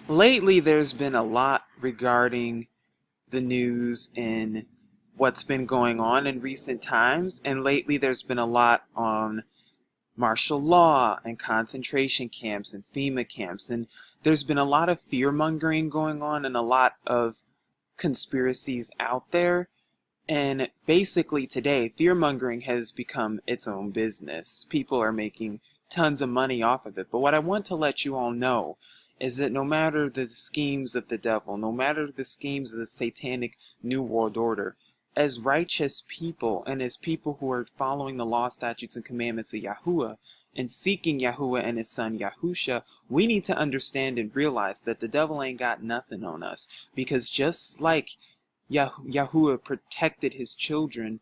Lately, there's been a lot regarding the news and what's been going on in recent times, and lately there's been a lot on martial law and concentration camps and FEMA camps, and there's been a lot of fear mongering going on and a lot of conspiracies out there. And basically, today, fear mongering has become its own business. People are making tons of money off of it. But what I want to let you all know is that no matter the schemes of the devil, no matter the schemes of the satanic New World Order, as righteous people and as people who are following the law, statutes, and commandments of Yahuwah and seeking Yahuwah and his son Yahusha, we need to understand and realize that the devil ain't got nothing on us. Because just like Yahuwah protected his children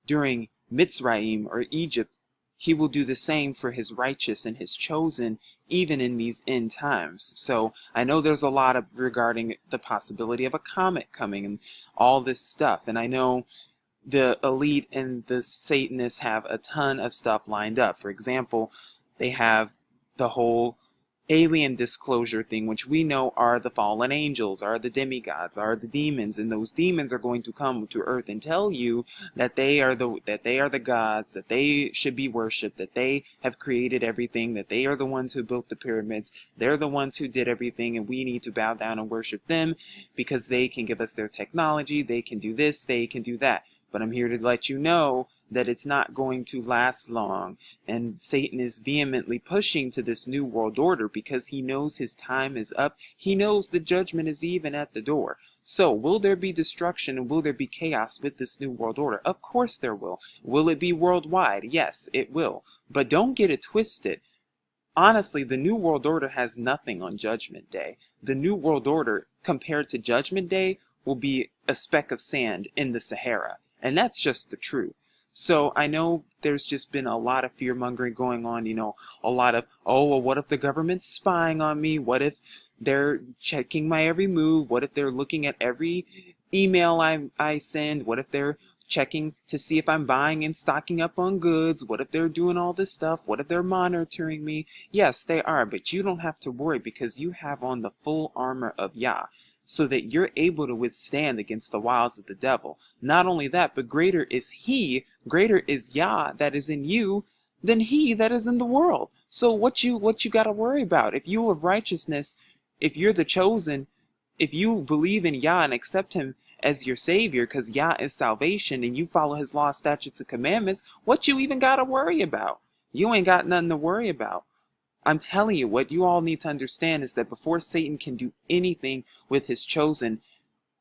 during Mitzrayim or Egypt, he will do the same for his righteous and his chosen even in these end times. So I know there's a lot of regarding the possibility of a comet coming and all this stuff. And I know the elite and the Satanists have a ton of stuff lined up. For example, they have the whole alien disclosure thing, which we know are the fallen angels, are the demigods, are the demons, and those demons are going to come to earth and tell you that they are the gods, that they should be worshipped, that they have created everything, that they are the ones who built the pyramids, they're the ones who did everything, and we need to bow down and worship them because they can give us their technology, they can do this, they can do that. But I'm here to let you know that it's not going to last long. And Satan is vehemently pushing to this new world order because he knows his time is up. He knows the judgment is even at the door. So will there be destruction and will there be chaos with this new world order? Of course there will. Will it be worldwide? Yes, it will. But don't get it twisted. Honestly, the New World Order has nothing on Judgment Day. The New World Order, compared to Judgment Day, will be a speck of sand in the Sahara. And that's just the truth. So I know there's just been a lot of fear mongering going on, a lot of, oh, well, what if the government's spying on me? What if they're checking my every move? What if they're looking at every email I send? What if they're checking to see if I'm buying and stocking up on goods? What if they're doing all this stuff? What if they're monitoring me? Yes, they are, but you don't have to worry because you have on the full armor of Yah, so that you're able to withstand against the wiles of the devil. Not only that, but greater is Yah that is in you than he that is in the world. So what you got to worry about? If you have righteousness, if you're the chosen, if you believe in Yah and accept him as your savior, because Yah is salvation and you follow his law, statutes, and commandments, what you even got to worry about? You ain't got nothing to worry about. I'm telling you, what you all need to understand is that before Satan can do anything with his chosen,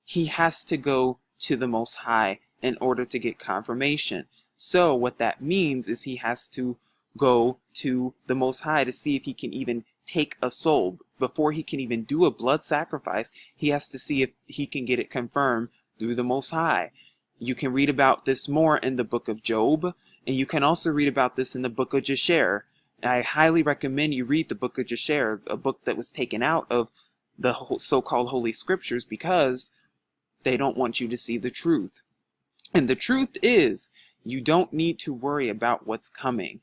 he has to go to the Most High in order to get confirmation. So what that means is he has to go to the Most High to see if he can even take a soul. Before he can even do a blood sacrifice, he has to see if he can get it confirmed through the Most High. You can read about this more in the book of Job, and you can also read about this in the book of Jasher. I highly recommend you read the book of Jasher, a book that was taken out of the so-called Holy Scriptures because they don't want you to see the truth. And the truth is, you don't need to worry about what's coming.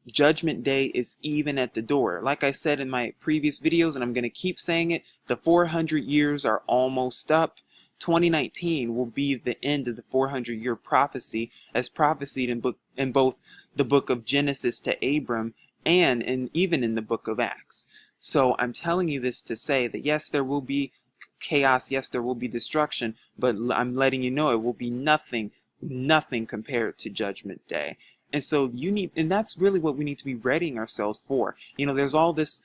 Judgment Day is even at the door. Like I said in my previous videos, and I'm going to keep saying it, the 400 years are almost up. 2019 will be the end of the 400-year prophecy as prophesied in both the book of Genesis to Abram and even in the book of Acts. So I'm telling you this to say that yes, there will be chaos, yes, there will be destruction, but I'm letting you know it will be nothing compared to Judgment Day. And so and that's really what we need to be readying ourselves for. There's all this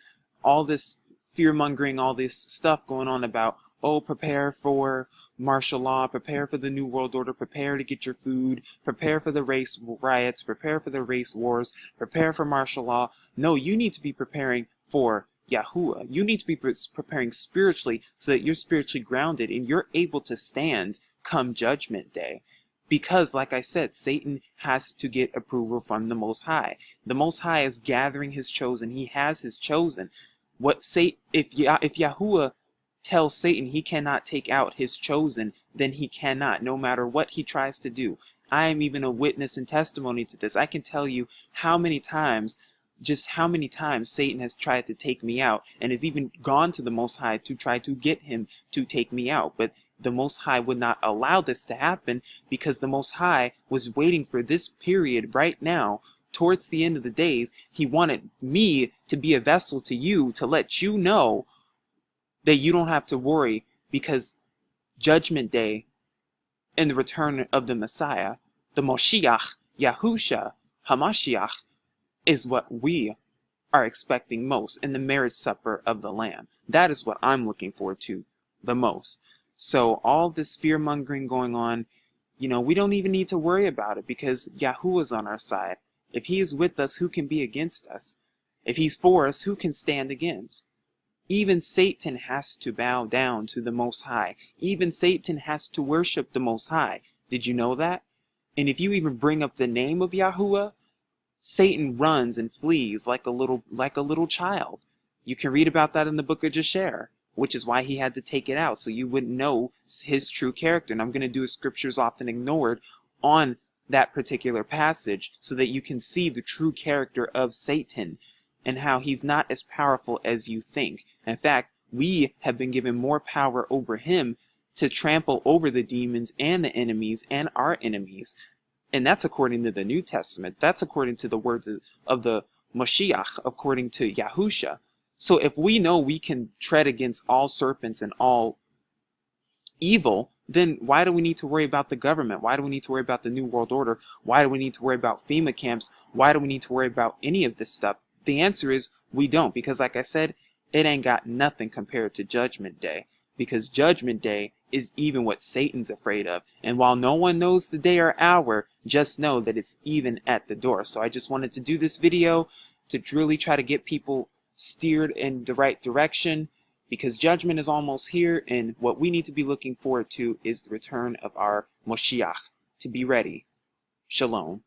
fear mongering, all this stuff going on about, oh, prepare for martial law, prepare for the New World Order, prepare to get your food, prepare for the race riots, prepare for the race wars, prepare for martial law. No, you need to be preparing for Yahuwah. You need to be preparing spiritually so that you're spiritually grounded and you're able to stand come Judgment Day. Because, like I said, Satan has to get approval from the Most High. The Most High is gathering his chosen. He has his chosen. If Yahuwah tells Satan he cannot take out his chosen, then he cannot, no matter what he tries to do. I am even a witness and testimony to this. I can tell you how many times just how many times Satan has tried to take me out and has even gone to the Most High to try to get him to take me out. But the Most High would not allow this to happen because the Most High was waiting for this period right now. Towards the end of the days, he wanted me to be a vessel to you to let you know that you don't have to worry, because Judgment Day and the return of the Messiah, the Moshiach, Yahusha, Hamashiach, is what we are expecting most in the marriage supper of the Lamb. That is what I'm looking forward to the most. So all this fear-mongering going on, we don't even need to worry about it because Yahuwah is on our side. If he is with us, who can be against us? If he's for us, who can stand against? Even Satan has to bow down to the Most High. Even Satan has to worship the Most High. Did you know that? And if you even bring up the name of Yahuwah, Satan runs and flees like a little child. You can read about that in the book of Jasher, which is why he had to take it out, so you wouldn't know his true character. And I'm going to do a scriptures often ignored on that particular passage so that you can see the true character of Satan and how he's not as powerful as you think. In fact, we have been given more power over him to trample over the demons and the enemies and our enemies. And that's according to the New Testament. That's according to the words of the Moshiach, according to Yahusha. So if we know we can tread against all serpents and all evil, then why do we need to worry about the government? Why do we need to worry about the New World Order? Why do we need to worry about FEMA camps? Why do we need to worry about any of this stuff? The answer is we don't, because like I said, it ain't got nothing compared to Judgment Day, because Judgment Day is even what Satan's afraid of. And while no one knows the day or hour, just know that it's even at the door. So I just wanted to do this video to really try to get people steered in the right direction, because judgment is almost here, and what we need to be looking forward to is the return of our Moshiach. To be ready. Shalom.